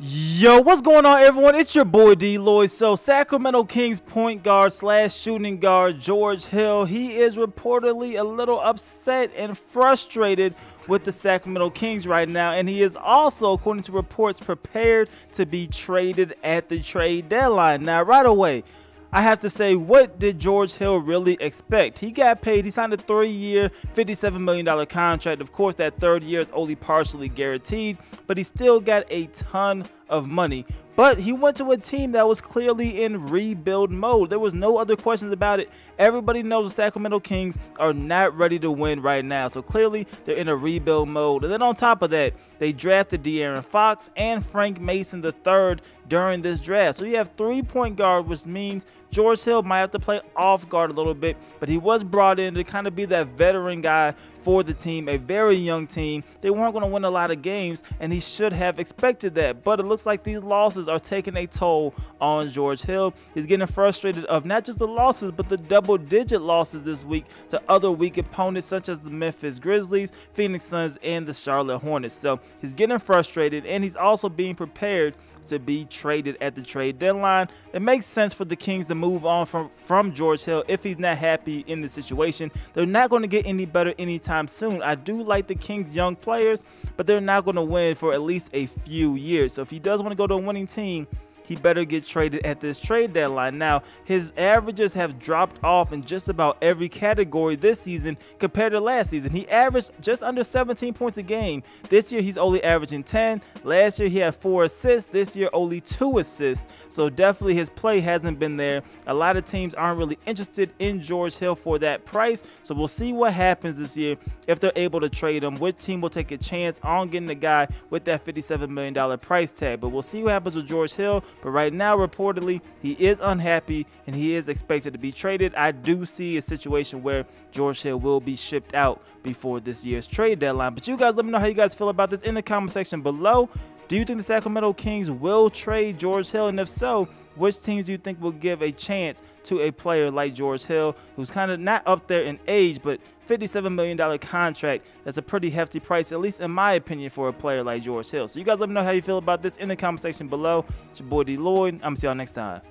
Yo, what's going on, everyone? It's your boy DLloyd. So, Sacramento Kings point guard slash shooting guard George Hill, he is reportedly a little upset and frustrated with the Sacramento Kings right now, and he is also, according to reports, prepared to be traded at the trade deadline. Now, right away, I have to say, what did George Hill really expect? He got paid. He signed a 3-year, $57 million contract. Of course, that third year is only partially guaranteed, but he still got a ton of money. But he went to a team that was clearly in rebuild mode. There was no other questions about it. Everybody knows the Sacramento Kings are not ready to win right now. So clearly they're in a rebuild mode. And then on top of that, they drafted De'Aaron Fox and Frank Mason III during this draft. So you have 3 point guard, which means George Hill might have to play off guard a little bit, but he was brought in to kind of be that veteran guy for the team, a very young team. They weren't going to win a lot of games, and he should have expected that. But it looks like these losses are taking a toll on George Hill. He's getting frustrated of not just the losses, but the double-digit losses this week to other weak opponents such as the Memphis Grizzlies, Phoenix Suns, and the Charlotte Hornets. So he's getting frustrated, and he's also being prepared to be traded at the trade deadline. It makes sense for the Kings to move on from George Hill if he's not happy in the situation. They're not going to get any better anytime soon. I do like the Kings' young players, but they're not going to win for at least a few years. So if he does want to go to a winning team, he better get traded at this trade deadline. Now, his averages have dropped off in just about every category this season compared to last season. He averaged just under 17 points a game. This year, he's only averaging 10. Last year, he had 4 assists. This year, only 2 assists. So definitely his play hasn't been there. A lot of teams aren't really interested in George Hill for that price. So we'll see what happens this year if they're able to trade him. Which team will take a chance on getting the guy with that $57 million price tag? But we'll see what happens with George Hill. But right now, reportedly, he is unhappy and he is expected to be traded. I do see a situation where George Hill will be shipped out before this year's trade deadline. But you guys let me know how you guys feel about this in the comment section below. Do you think the Sacramento Kings will trade George Hill? And if so, which teams do you think will give a chance to a player like George Hill, who's kind of not up there in age, but $57 million contract? That's a pretty hefty price, at least in my opinion, for a player like George Hill. So you guys let me know how you feel about this in the comment section below. It's your boy DLloyd. I'm going to see y'all next time.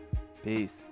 Peace.